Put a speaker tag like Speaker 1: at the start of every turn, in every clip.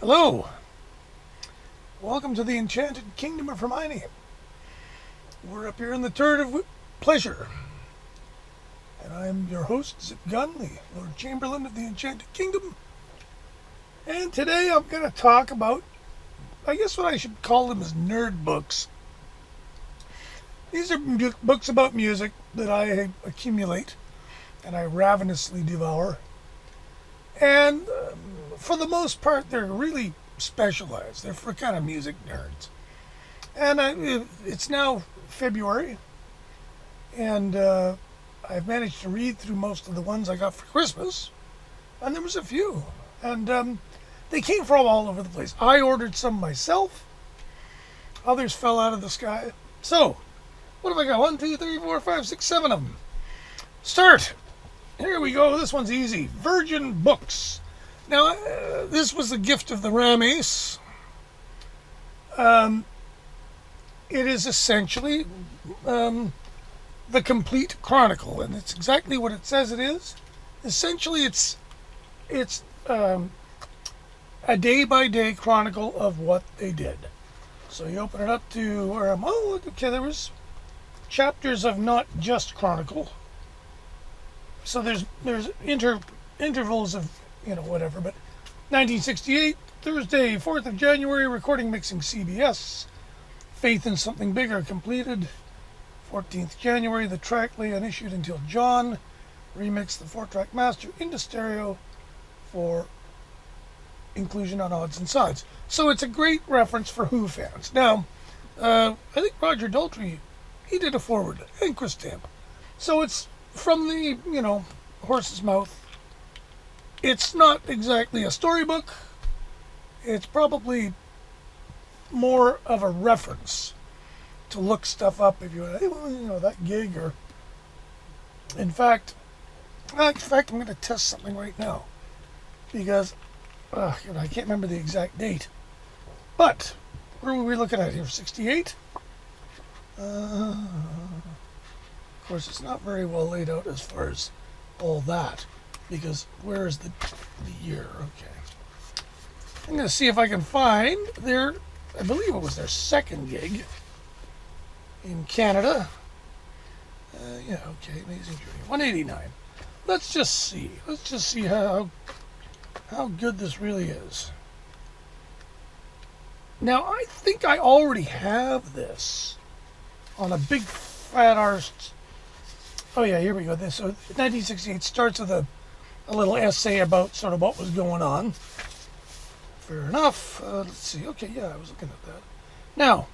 Speaker 1: Hello, welcome to the Enchanted Kingdom of Hermione. We're up here in the Turret of Pleasure, and I'm your host, Zip Gunn, the Lord Chamberlain of the Enchanted Kingdom. And today I'm going to talk about, I guess what I should call them is nerd books. These are books about music that I accumulate and I ravenously devour. And for the most part, they're really specialized. They're for kind of music nerds. And it's now February, and I've managed to read through most of the ones I got for Christmas, and there was a few. And they came from all over the place. I ordered some myself. Others fell out of the sky. So, what have I got? 1, 2, 3, 4, 5, 6, 7 of them. Start! Here we go. This one's easy. Virgin Books. Now, this was a gift of the Rames. It is essentially the complete chronicle, and it's exactly what it says it is. Essentially, it's a day-by-day chronicle of what they did. So you open it up to where I'm. Oh, okay. There was chapters of not just chronicle. So there's intervals of, whatever, but 1968, Thursday, 4th of January, recording mixing CBS, Faith in Something Bigger completed, 14th January, the track lay unissued until John remixed the 4-track master into stereo for inclusion on odds and sides. So it's a great reference for Who fans. Now, I think Roger Daltrey, he did a forward, and Chris Stamp. So it's from the, horse's mouth. It's not exactly a storybook. It's probably more of a reference to look stuff up if you that gig or. In fact, I'm going to test something right now because I can't remember the exact date. But where were we looking at here? 68. Of course, it's not very well laid out as far as all that, because where is the year? Okay. I'm going to see if I can find their, I believe it was their second gig in Canada. Okay, Amazing Journey. 189. Let's just see. Let's just see how good this really is. Now, I think I already have this on a big fat arsed. Oh yeah, here we go. So 1968 starts with a little essay about sort of what was going on. Fair enough. Let's see. Okay, yeah, I was looking at that. Now,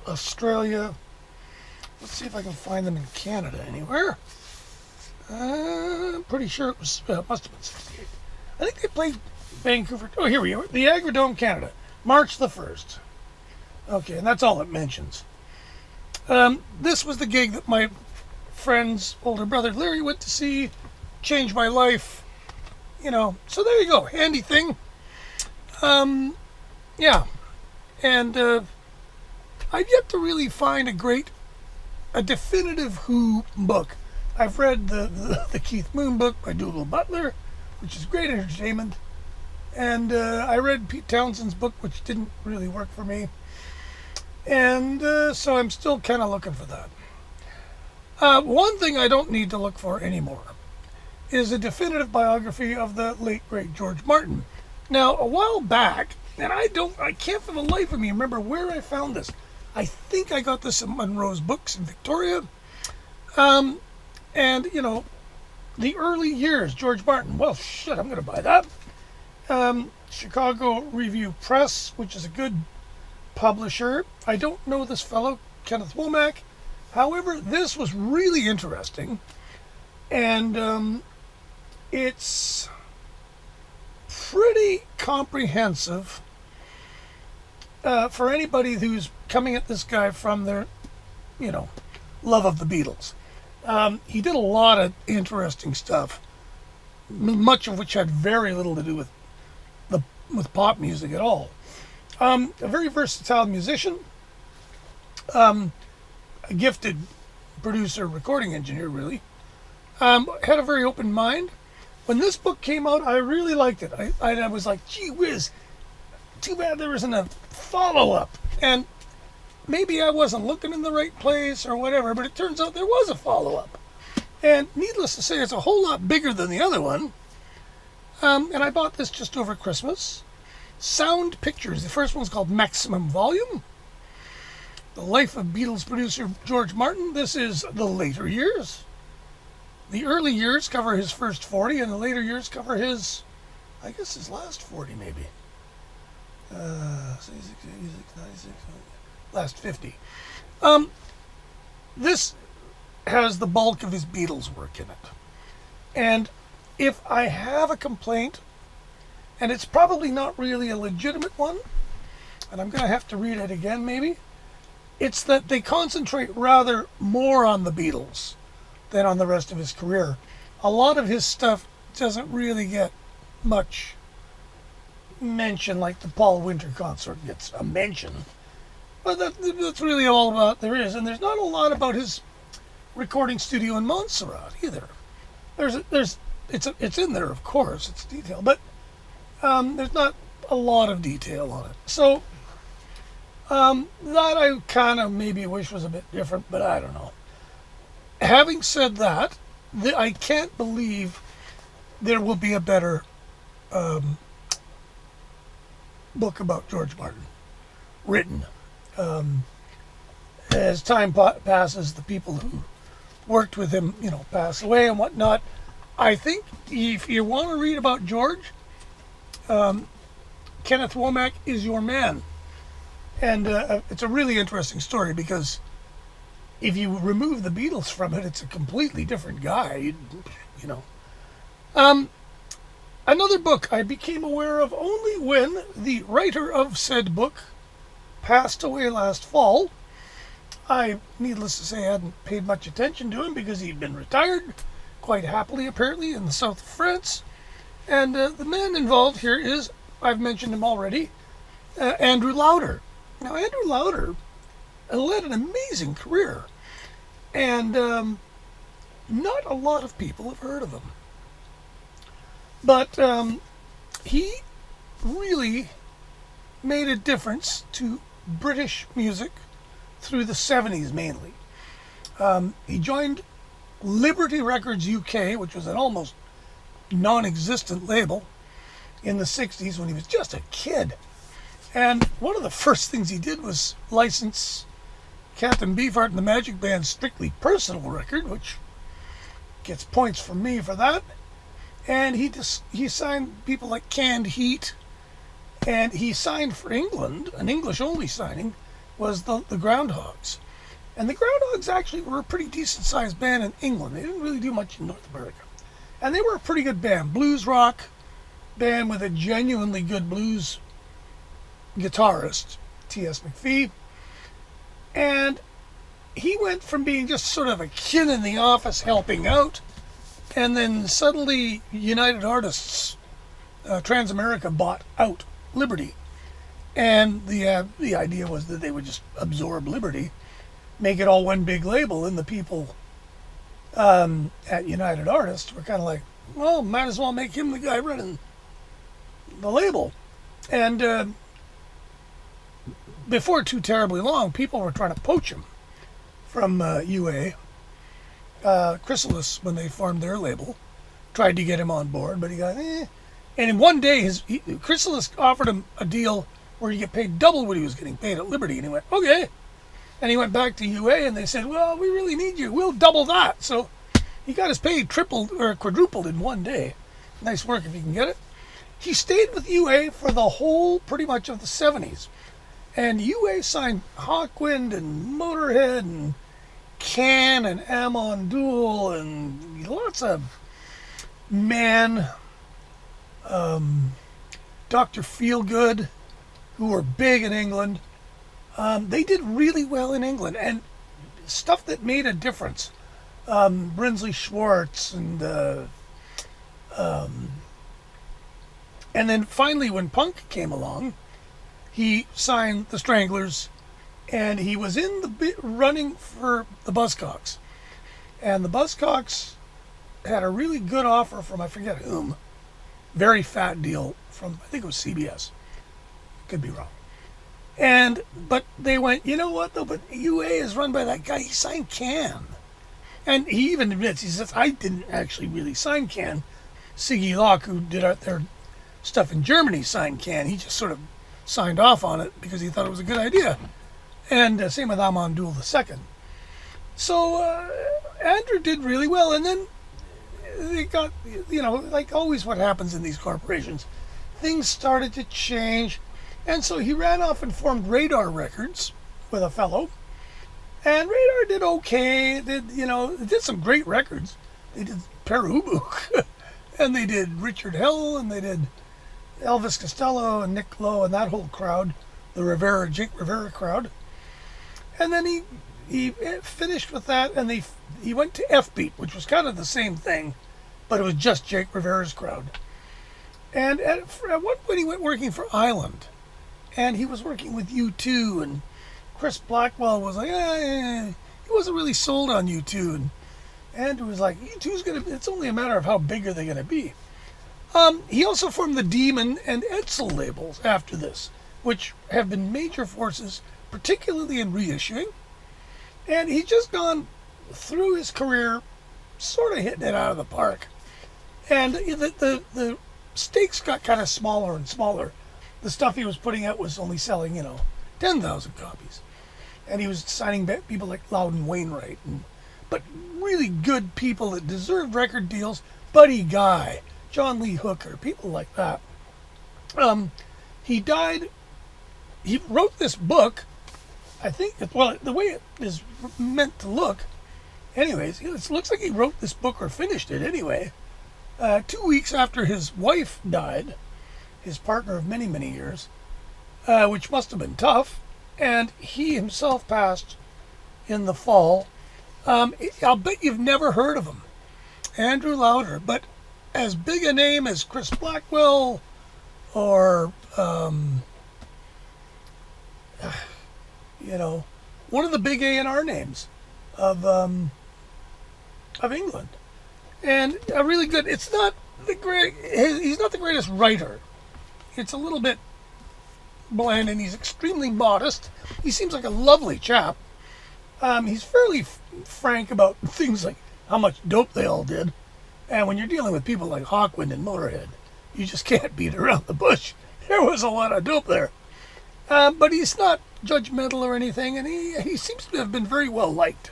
Speaker 1: Australia. Let's see if I can find them in Canada anywhere. I'm pretty sure it was must have been 68. I think they played Vancouver. Oh, here we are. The Agrodome, Canada, March the 1st. Okay, and that's all it mentions. This was the gig that my friend's older brother Larry went to see, changed my life, so there you go, handy thing. Yeah, and I've yet to really find a definitive Who book. I've read the Keith Moon book by Dougal Butler, which is great entertainment, and I read Pete Townshend's book, which didn't really work for me, and so I'm still kind of looking for that. One thing I don't need to look for anymore is a definitive biography of the late, great George Martin. Now, a while back, and I can't for the life of me remember where I found this. I think I got this in Munro's Books in Victoria. And, the early years, George Martin. Well, shit, I'm going to buy that. Chicago Review Press, which is a good publisher. I don't know this fellow, Kenneth Womack. However, this was really interesting, and it's pretty comprehensive for anybody who's coming at this guy from their, love of the Beatles. He did a lot of interesting stuff, much of which had very little to do with pop music at all. A very versatile musician. A gifted producer, recording engineer, really. Had a very open mind. when this book came out, I really liked it. I was like, gee whiz, too bad there isn't a follow-up. And maybe I wasn't looking in the right place or whatever, but it turns out there was a follow-up. And needless to say, it's a whole lot bigger than the other one. And I bought this just over Christmas. Sound Pictures. The first one's called Maximum Volume. The Life of Beatles producer George Martin. This is the later years. The early years cover his first 40, and the later years cover his, I guess, his last 40 maybe. 66, 96, last 50. This has the bulk of his Beatles work in it. And if I have a complaint, and it's probably not really a legitimate one, and I'm going to have to read it again maybe, it's that they concentrate rather more on the Beatles than on the rest of his career. A lot of his stuff doesn't really get much mention, like the Paul Winter concert gets a mention. But that's really all about there is. And there's not a lot about his recording studio in Montserrat either. It's in there, of course, it's detailed, but there's not a lot of detail on it. So that I kind of maybe wish was a bit different, but I don't know. Having said that, I can't believe there will be a better book about George Martin written. As time passes, the people who worked with him, pass away and whatnot. I think if you want to read about George, Kenneth Womack is your man. And it's a really interesting story because if you remove the Beatles from it, it's a completely different guy, Another book I became aware of only when the writer of said book passed away last fall. I, needless to say, hadn't paid much attention to him because he'd been retired, quite happily apparently, in the south of France. And the man involved here is, I've mentioned him already, Andrew Lauder. Now, Andrew Lauder led an amazing career, and not a lot of people have heard of him. But he really made a difference to British music through the 70s mainly. He joined Liberty Records UK, which was an almost non-existent label, in the 60s when he was just a kid. And one of the first things he did was license Captain Beefheart and the Magic Band's Strictly Personal record, which gets points from me for that. And he signed people like Canned Heat, and he signed for England. An English-only signing was the Groundhogs. And the Groundhogs actually were a pretty decent-sized band in England. They didn't really do much in North America. And they were a pretty good band. Blues rock band with a genuinely good blues guitarist, T.S. McPhee. And he went from being just sort of a kid in the office helping out, and then suddenly United Artists, Transamerica, bought out Liberty. And the idea was that they would just absorb Liberty, make it all one big label, and the people at United Artists were kind of like, well, might as well make him the guy running the label. And before too terribly long, people were trying to poach him from UA. Chrysalis, when they formed their label, tried to get him on board, but he got And in one day, Chrysalis offered him a deal where he get paid double what he was getting paid at Liberty, and he went, okay. And he went back to UA, and they said, well, we really need you. We'll double that. So he got his pay tripled or quadrupled in one day. Nice work if you can get it. He stayed with UA for the whole, pretty much, of the 70s. And UA signed Hawkwind and Motorhead and Can and Amon Duel and lots of Dr. Feelgood, who were big in England. They did really well in England, and stuff that made a difference. Brinsley Schwartz and then finally when punk came along, he signed the Stranglers, and he was in the running for the Buzzcocks. And the Buzzcocks had a really good offer from I forget whom, very fat deal from I think it was CBS. Could be wrong. But they went, you know what though? But UA is run by that guy. He signed Can, and he even admits, he says, I didn't actually really sign Can. Siggy Locke, who did their stuff in Germany, signed Can. He just sort of signed off on it because he thought it was a good idea. And same with Amandul II. So Andrew did really well, and then they got, like always what happens in these corporations, things started to change, and so he ran off and formed Radar Records with a fellow, and Radar did okay. They did some great records. They did Perubuk, and they did Richard Hell, and they did Elvis Costello and Nick Lowe and that whole crowd, the Jake Rivera crowd. And then he finished with that, and he went to F-Beat, which was kind of the same thing, but it was just Jake Rivera's crowd. And at one point he went working for Island, and he was working with U2, and Chris Blackwell was like, he wasn't really sold on U2, and Andrew was like, U2's it's only a matter of how big are they going to be. He also formed the Demon and Edsel labels after this, which have been major forces, particularly in reissuing. And he's just gone through his career sort of hitting it out of the park. And the stakes got kind of smaller and smaller. The stuff he was putting out was only selling, 10,000 copies. And he was signing people like Loudon Wainwright, but really good people that deserved record deals. Buddy Guy, John Lee Hooker, people like that. He died. He wrote this book. I think, the way it is meant to look, anyways, it looks like he wrote this book or finished it anyway, 2 weeks after his wife died, his partner of many, many years, which must have been tough, and he himself passed in the fall. I'll bet you've never heard of him, Andrew Lauder, but as big a name as Chris Blackwell or one of the big A&R names of England, and a really good. It's not the great. He's not the greatest writer. It's a little bit bland, and he's extremely modest. He seems like a lovely chap. He's fairly frank about things like how much dope they all did, and when you're dealing with people like Hawkwind and Motorhead, you just can't beat around the bush. There was a lot of dope there. But he's not judgmental or anything, and he seems to have been very well liked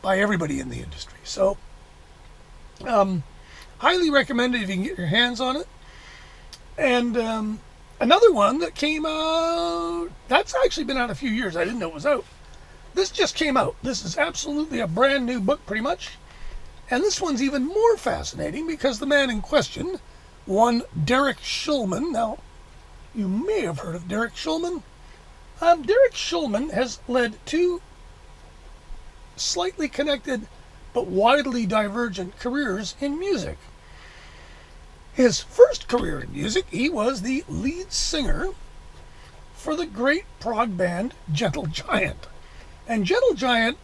Speaker 1: by everybody in the industry. So, highly recommended if you can get your hands on it. And another one that came out, that's actually been out a few years. I didn't know it was out. This just came out. This is absolutely a brand new book, pretty much. And this one's even more fascinating because the man in question, one Derek Shulman. Now, you may have heard of Derek Shulman. Derek Shulman has led two slightly connected but widely divergent careers in music. His first career in music, he was the lead singer for the great prog band Gentle Giant. And Gentle Giant,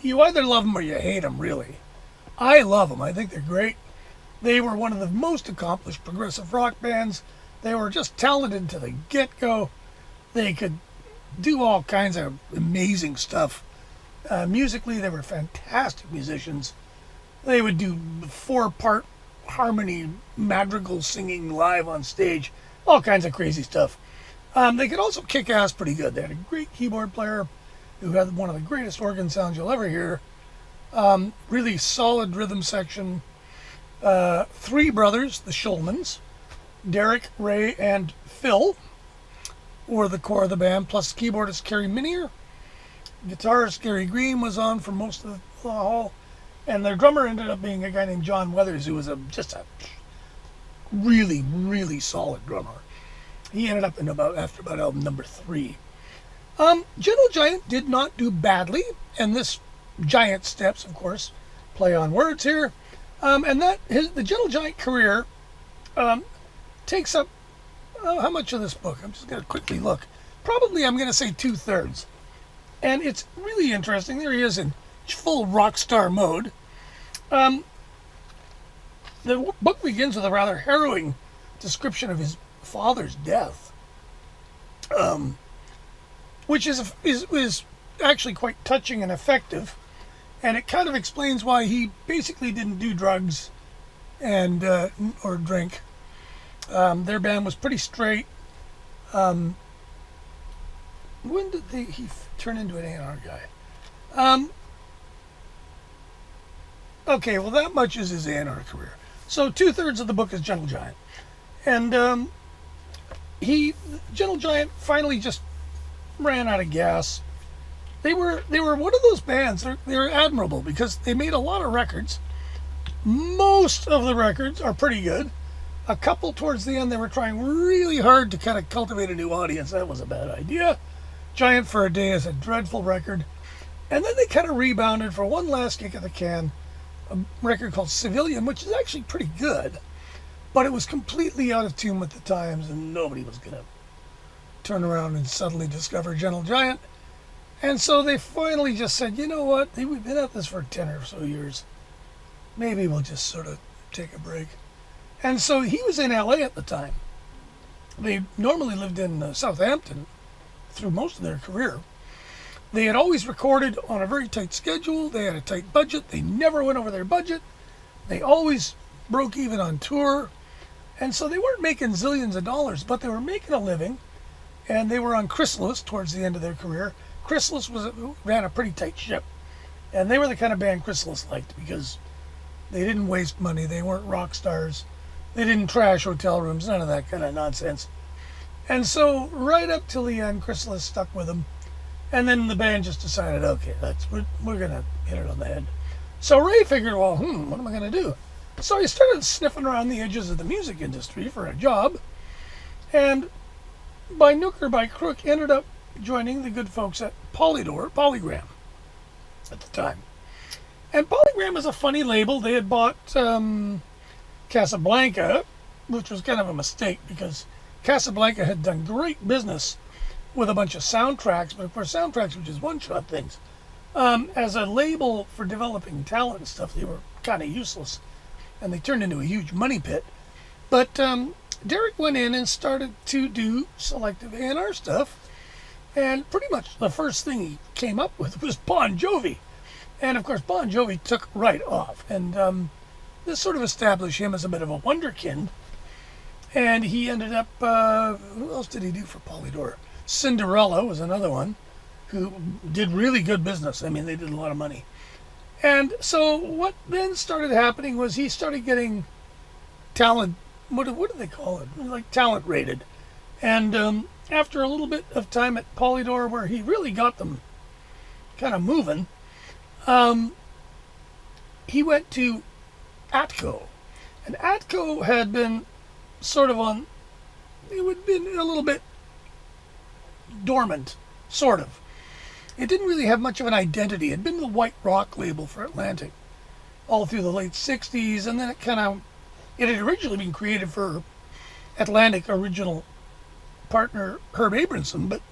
Speaker 1: you either love them or you hate them, really. I love them. I think they're great. They were one of the most accomplished progressive rock bands. They were just talented to the get-go. They could do all kinds of amazing stuff. Musically, they were fantastic musicians. They would do 4-part harmony madrigal singing live on stage. All kinds of crazy stuff. They could also kick ass pretty good. They had a great keyboard player who had one of the greatest organ sounds you'll ever hear. Really solid rhythm section. 3 brothers, the Shulmans, Derek, Ray, and Phil, were the core of the band, plus keyboardist Kerry Minier. Guitarist Gary Green was on for most of the haul, and their drummer ended up being a guy named John Weathers, who was just a really, really solid drummer. He ended up after about album number 3. Gentle Giant did not do badly, and this Giant Steps, of course, play on words here. And the Gentle Giant career takes up how much of this book? I'm just going to quickly look. Probably I'm going to say 2/3. And it's really interesting. There he is in full rock star mode. the book begins with a rather harrowing description of his father's death, which is actually quite touching and effective, and it kind of explains why he basically didn't do drugs and or drink. Their band was pretty straight. When did he turn into an A&R guy? Okay, well, that much is his A&R career. So 2/3 of the book is Gentle Giant, and Gentle Giant finally just ran out of gas. They were one of those bands. They're admirable because they made a lot of records. Most of the records are pretty good. A couple towards the end, they were trying really hard to kind of cultivate a new audience. That was a bad idea. Giant for a Day is a dreadful record. And then they kind of rebounded for one last kick at the can, a record called Civilian, which is actually pretty good. But it was completely out of tune with the times, and nobody was going to turn around and suddenly discover Gentle Giant. And so they finally just said, you know what, we've been at this for 10 or so years. Maybe we'll just sort of take a break. And so he was in LA at the time. They normally lived in Southampton through most of their career. They had always recorded on a very tight schedule. They had a tight budget. They never went over their budget. They always broke even on tour. And so they weren't making zillions of dollars, but they were making a living. And they were on Chrysalis towards the end of their career. Chrysalis ran a pretty tight ship. And they were the kind of band Chrysalis liked because they didn't waste money. They weren't rock stars. They didn't trash hotel rooms, none of that kind of nonsense. And so right up till the end, Chrysalis stuck with them. And then the band just decided, okay, we're going to hit it on the head. So Ray figured, well, what am I going to do? So he started sniffing around the edges of the music industry for a job. And by nook or by crook, ended up joining the good folks at Polygram at the time. And Polygram is a funny label. They had bought Casablanca, which was kind of a mistake because Casablanca had done great business with a bunch of soundtracks, but of course soundtracks were just one-shot things. As a label for developing talent and stuff, they were kind of useless, and they turned into a huge money pit. But Derek went in and started to do selective A&R stuff, and pretty much the first thing he came up with was Bon Jovi. And of course Bon Jovi took right off, and this sort of established him as a bit of a wonderkind. And he ended up, who else did he do for Polydor? Cinderella was another one who did really good business. I mean, they did a lot of money. And so what then started happening was he started getting talent, what do they call it? Like talent rated. And after a little bit of time at Polydor where he really got them kind of moving, he went to Atco. And Atco had been sort of it had been a little bit dormant, sort of. It didn't really have much of an identity. It had been the white rock label for Atlantic all through the late 60s, and then it had originally been created for Atlantic original partner Herb Abramson, but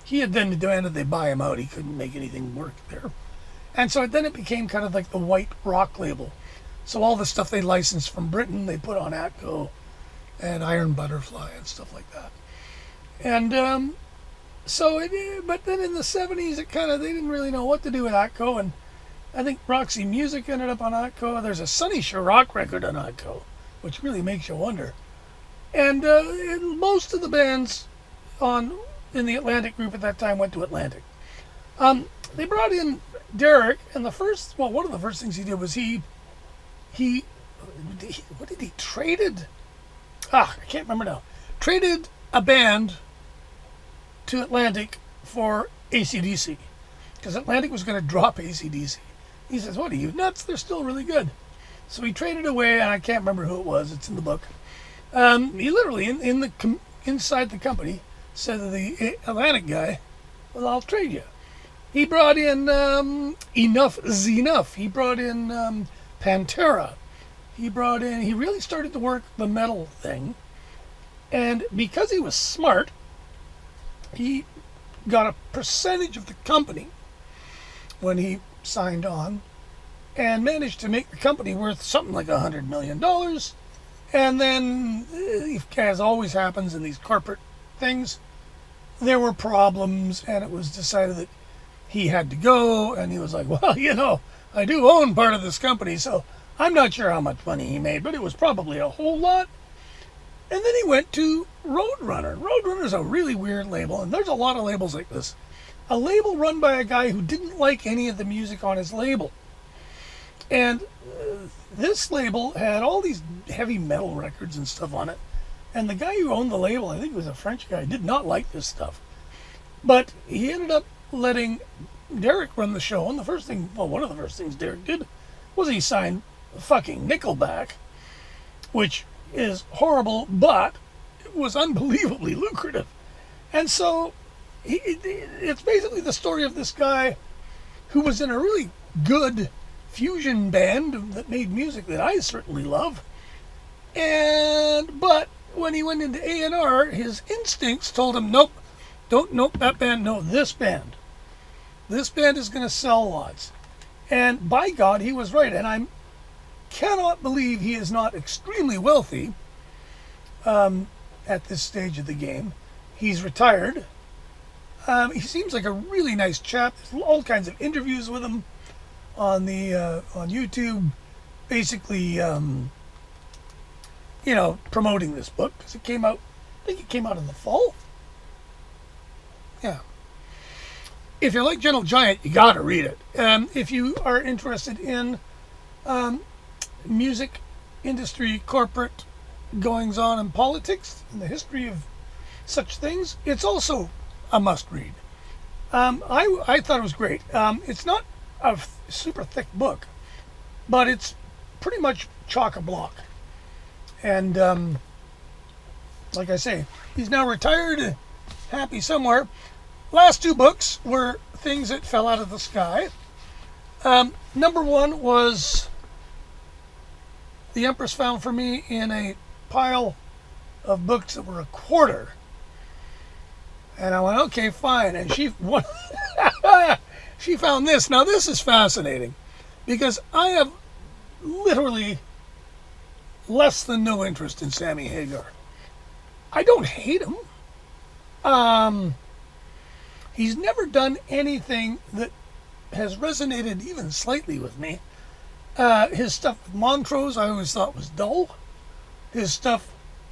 Speaker 1: he had then demanded they buy him out. He couldn't make anything work there. And so then it became kind of like the white rock label. So all the stuff they licensed from Britain, they put on Atco and Iron Butterfly and stuff like that. And but then in the 70s, they didn't really know what to do with Atco, and I think Roxy Music ended up on Atco. There's a Sonny Chirac record on Atco, which really makes you wonder. And most of the bands in the Atlantic group at that time went to Atlantic. They brought in Derek, and one of the first things he did was he traded? I can't remember now. Traded a band to Atlantic for AC/DC, because Atlantic was going to drop AC/DC. He says, "What are you nuts? They're still really good." So he traded away, and I can't remember who it was. It's in the book. He literally inside the company said to the Atlantic guy, "Well, I'll trade you." He brought in Enough is Enough. He brought in Pantera. He really started to work the metal thing. And because he was smart, he got a percentage of the company when he signed on. and managed to make the company worth something like $100 million. And then, as always happens in these corporate things, there were problems, and it was decided that he had to go, and he was like, well, I do own part of this company, so I'm not sure how much money he made, but it was probably a whole lot. And then he went to Roadrunner. Roadrunner's a really weird label, and there's a lot of labels like this. A label run by a guy who didn't like any of the music on his label. And this label had all these heavy metal records and stuff on it. And the guy who owned the label, I think he was a French guy, did not like this stuff. But he ended up letting Derek run the show. And one of the first things Derek did was he signed fucking Nickelback, which is horrible, but it was unbelievably lucrative. And so it's basically the story of this guy who was in a really good fusion band that made music that I certainly love. But when he went into A&R, his instincts told him, nope, that band, no, this band. This band is going to sell lots. And by God, he was right. And I cannot believe he is not extremely wealthy at this stage of the game. He's retired. He seems like a really nice chap. There's all kinds of interviews with him on YouTube, basically, promoting this book, because it came out, I think it came out in the fall. Yeah. If you like Gentle Giant, you gotta read it. If you are interested in music industry, corporate goings-on, and politics, and the history of such things, it's also a must-read. I thought it was great. It's not a super thick book, but it's pretty much chock-a-block. And like I say, he's now retired, happy somewhere. Last two books were things that fell out of the sky. Number one was The Empress found for me in a pile of books that were a quarter. And I went, okay, fine. And she found this. Now, this is fascinating because I have literally less than no interest in Sammy Hagar. I don't hate him. He's never done anything that has resonated even slightly with me. His stuff with Montrose I always thought was dull. His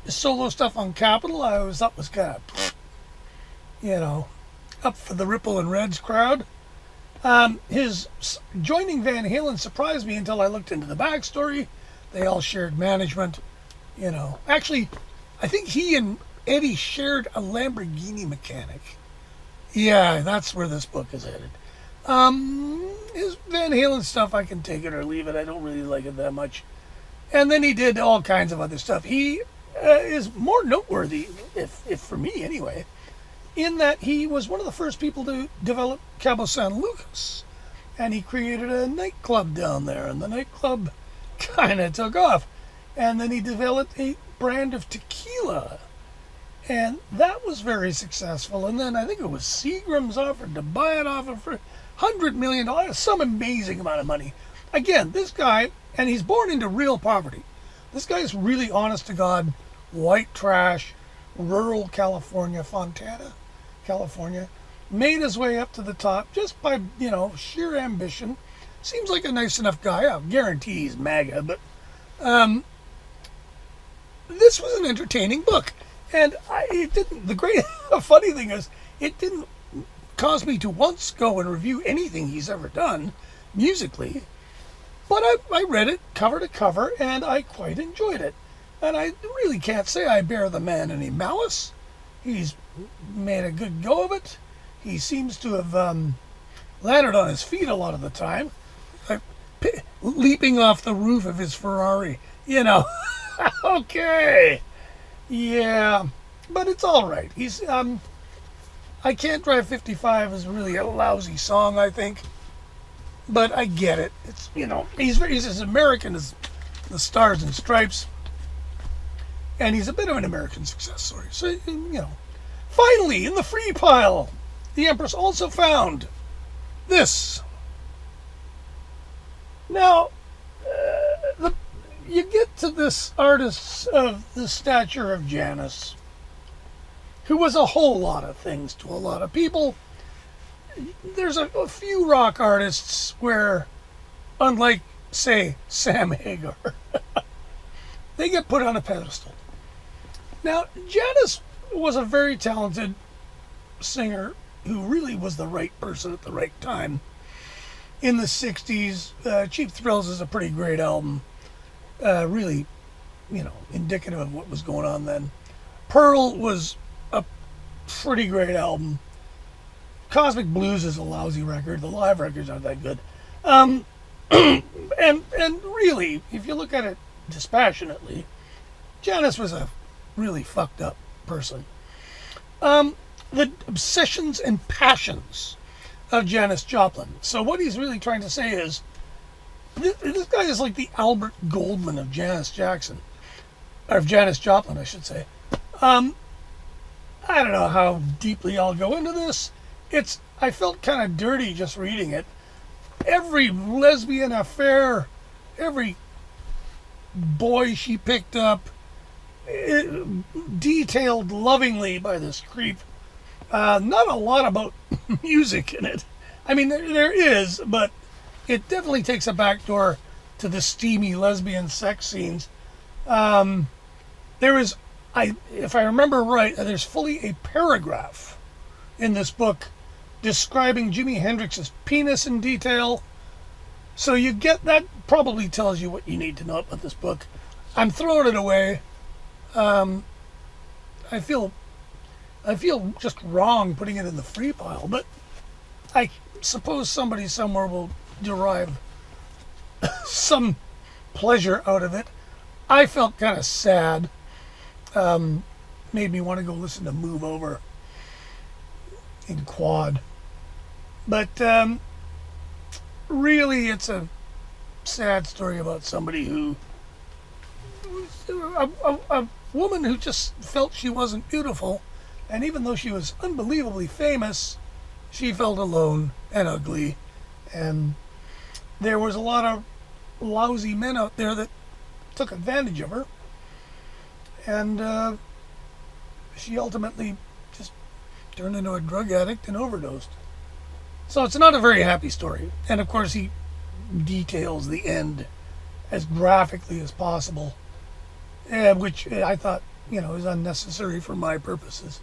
Speaker 1: solo stuff on Capitol I always thought was kind of, up for the Ripple and Reds crowd. His joining Van Halen surprised me until I looked into the backstory. They all shared management, Actually, I think he and Eddie shared a Lamborghini mechanic. Yeah, that's where this book is headed. His Van Halen stuff, I can take it or leave it. I don't really like it that much. And then he did all kinds of other stuff. He is more noteworthy, if for me anyway, in that he was one of the first people to develop Cabo San Lucas. And he created a nightclub down there, and the nightclub kind of took off. And then he developed a brand of tequila, and that was very successful. And then I think it was Seagram's offered to buy it off him for $100 million, some amazing amount of money. Again, this guy, and he's born into real poverty. This guy's really honest to God, white trash, rural California, Fontana, California, made his way up to the top just by, sheer ambition. Seems like a nice enough guy. I guarantee he's MAGA, but this was an entertaining book. And the funny thing is, it didn't cause me to once go and review anything he's ever done musically. But I read it cover to cover, and I quite enjoyed it. And I really can't say I bear the man any malice. He's made a good go of it. He seems to have landed on his feet a lot of the time, leaping off the roof of his Ferrari. Okay. Yeah, but it's all right. He's I Can't Drive 55 is really a lousy song, I think, but I get it. It's he's as American as the Stars and Stripes, and he's a bit of an American success story. So finally, in the free pile, the Empress also found this. Now, you get to this artist of the stature of Janis, who was a whole lot of things to a lot of people. There's a few rock artists where, unlike, say, Sam Hagar, they get put on a pedestal. Now, Janis was a very talented singer who really was the right person at the right time. In the 60s, Cheap Thrills is a pretty great album. Really, indicative of what was going on then. Pearl was a pretty great album. Cosmic Blues is a lousy record. The live records aren't that good. And really, if you look at it dispassionately, Janis was a really fucked up person. The obsessions and passions of Janis Joplin. So what he's really trying to say is, this guy is like the Albert Goldman of Janis Joplin, I should say. I don't know how deeply I'll go into this. I felt kind of dirty just reading it. Every lesbian affair, every boy she picked up, detailed lovingly by this creep. Not a lot about music in it. I mean, there is, but it definitely takes a backdoor to the steamy lesbian sex scenes. There is, if I remember right, there's fully a paragraph in this book describing Jimi Hendrix's penis in detail. So you get that, probably tells you what you need to know about this book. I'm throwing it away. I feel just wrong putting it in the free pile, but I suppose somebody somewhere will derive some pleasure out of it. I felt kind of sad. Made me want to go listen to Move Over in quad. But really, it's a sad story about somebody who, a woman who just felt she wasn't beautiful, and even though she was unbelievably famous, she felt alone and ugly, and there was a lot of lousy men out there that took advantage of her, and she ultimately just turned into a drug addict and overdosed. So it's not a very happy story, and of course he details the end as graphically as possible, which I thought, is unnecessary for my purposes.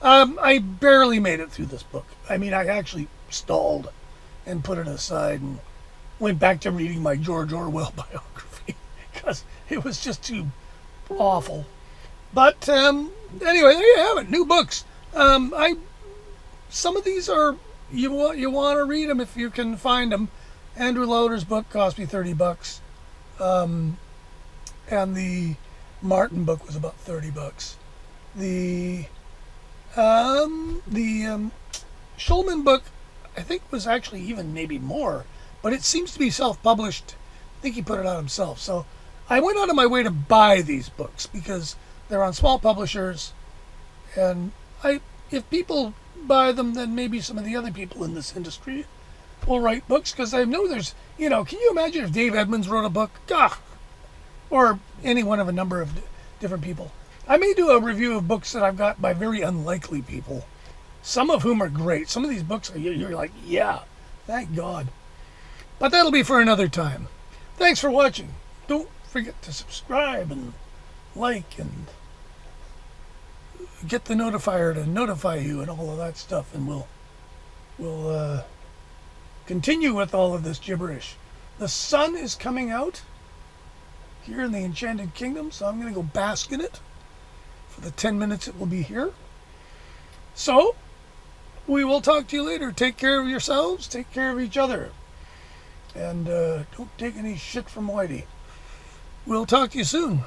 Speaker 1: I barely made it through this book. I mean, I actually stalled and put it aside and went back to reading my George Orwell biography because it was just too awful. But anyway, there you have it. New books. Some of these are you want to read them if you can find them. Andrew Lauder's book cost me $30, and the Martin book was about $30. The Shulman book, I think, was actually even maybe more, but it seems to be self-published. I think he put it out himself. So I went out of my way to buy these books because they're on small publishers, and if people buy them, then maybe some of the other people in this industry will write books, because I know there's, can you imagine if Dave Edmunds wrote a book? Gah! Or any one of a number of different people. I may do a review of books that I've got by very unlikely people, some of whom are great. Some of these books, you're like, yeah, thank God. But that'll be for another time. Thanks for watching. Don't forget to subscribe and like and get the notifier to notify you and all of that stuff, and we'll continue with all of this gibberish. The sun is coming out here in the Enchanted Kingdom, so I'm going to go bask in it for the 10 minutes it will be here. So, we will talk to you later. Take care of yourselves, take care of each other, and don't take any shit from Whitey. We'll talk to you soon.